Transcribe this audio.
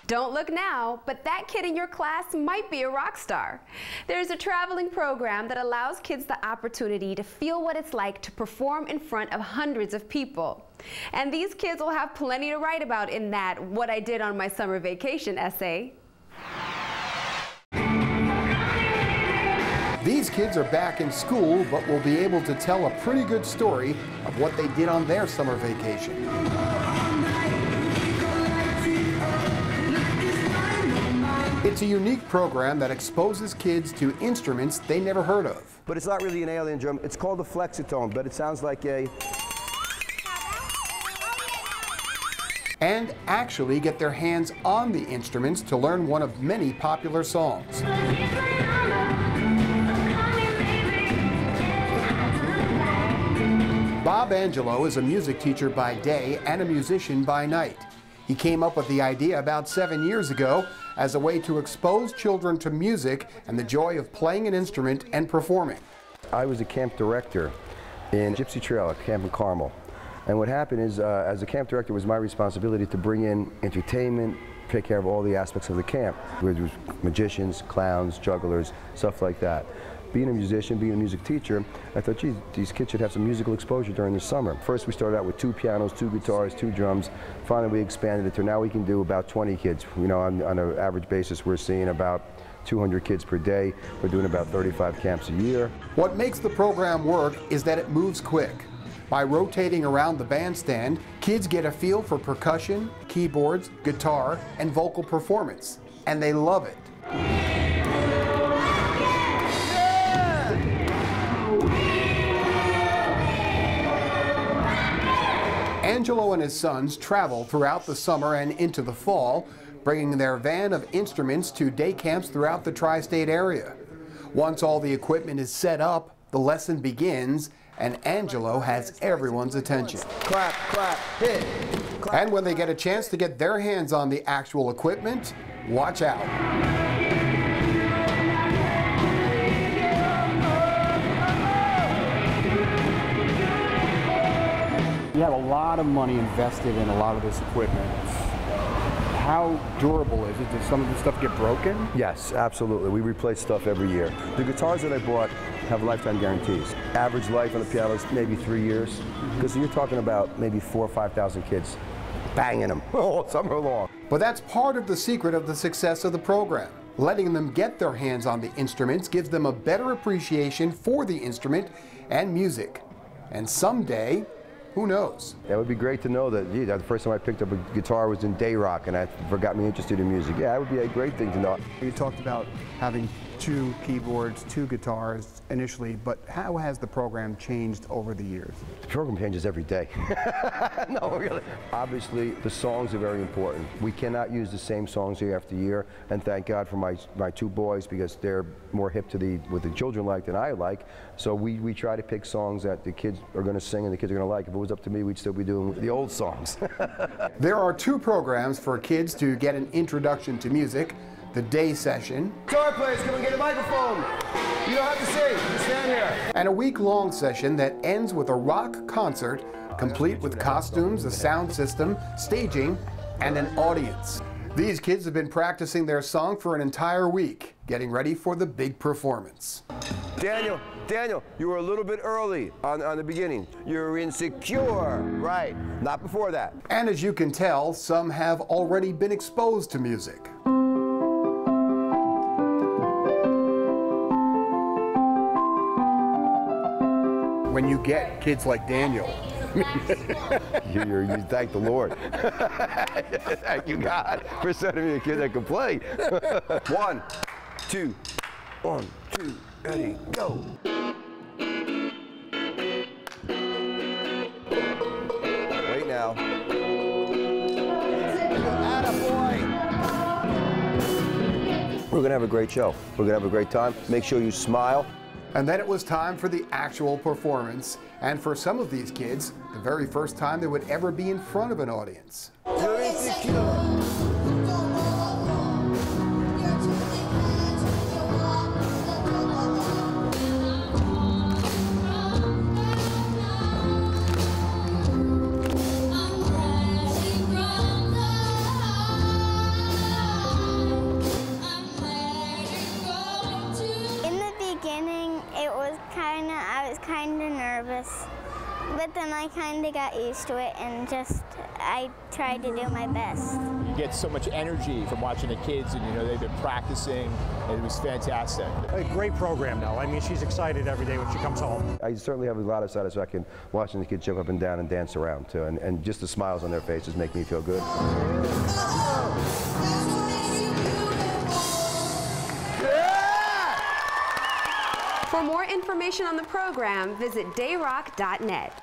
Don't look now, but that kid in your class might be a rock star. There's a traveling program that allows kids the opportunity to feel what it's like to perform in front of hundreds of people. And these kids will have plenty to write about in that "What I Did on My Summer Vacation" essay. These kids are back in school, but will be able to tell a pretty good story of what they did on their summer vacation. It's a unique program that exposes kids to instruments they never heard of. But it's not really an alien drum. It's called a flexitone, but it sounds like a... And actually get their hands on the instruments to learn one of many popular songs. Bob Angelo is a music teacher by day and a musician by night. He came up with the idea about 7 years ago as a way to expose children to music and the joy of playing an instrument and performing. I was a camp director in Gypsy Trail at Camp in Carmel. And what happened is, as a camp director, it was my responsibility to bring in entertainment, take care of all the aspects of the camp. There was magicians, clowns, jugglers, stuff like that. Being a musician, being a music teacher, I thought, geez, these kids should have some musical exposure during the summer. First we started out with 2 pianos, 2 guitars, 2 drums. Finally we expanded it to now we can do about 20 kids. You know, on an average basis we're seeing about 200 kids per day. We're doing about 35 camps a year. What makes the program work is that it moves quick. By rotating around the bandstand, kids get a feel for percussion, keyboards, guitar, and vocal performance. And they love it. Angelo and his sons travel throughout the summer and into the fall, bringing their van of instruments to day camps throughout the tri-state area. Once all the equipment is set up, the lesson begins, and Angelo has everyone's attention. Clap, clap, hit. Clap. And when they get a chance to get their hands on the actual equipment, watch out. You have a lot of money invested in a lot of this equipment. How durable is it? Does some of the stuff get broken? Yes, absolutely. We replace stuff every year. The guitars that I bought have lifetime guarantees. Average life on the piano is maybe 3 years, because you're talking about maybe 4,000 or 5,000 kids banging them all summer long. But that's part of the secret of the success of the program. Letting them get their hands on the instruments gives them a better appreciation for the instrument and music. And someday, who knows? That would be great to know that, gee, the first time I picked up a guitar was in Dayrock, and that got me interested in music. Yeah, that would be a great thing to know. You talked about having 2 keyboards, 2 guitars initially, but how has the program changed over the years? The program changes every day. No, really. Obviously, the songs are very important. We cannot use the same songs year after year, and thank God for my 2 boys, because they're more hip to what the children like than I like. So we try to pick songs that the kids are going to sing and the kids are going to like. If it was up to me, we'd still be doing the old songs. There are 2 programs for kids to get an introduction to music. The day session. Guitar players, come and get a microphone. You don't have to sing, just stand here. And a week-long session that ends with a rock concert, complete with costumes, a sound system, staging, and an audience. These kids have been practicing their song for an entire week, getting ready for the big performance. Daniel, you were a little bit early on the beginning. You're insecure, right? Not before that. And as you can tell, some have already been exposed to music. When you get kids like Daniel. You thank the Lord. Thank you, God, for sending me a kid that can play. 1, 2, 1, 2, ready, go. Wait now. We're gonna have a great show. We're gonna have a great time. Make sure you smile. And then it was time for the actual performance. And for some of these kids, the very first time they would ever be in front of an audience. You're insecure. nervous, but then I kind of got used to it and I tried to do my best. You get so much energy from watching the kids, and they've been practicing, and it was fantastic. A great program, though. I mean, she's excited every day when she comes home. I certainly have a lot of satisfaction watching the kids jump up and down and dance around, too, and just the smiles on their faces make me feel good. For more information on the program, visit dayrock.net.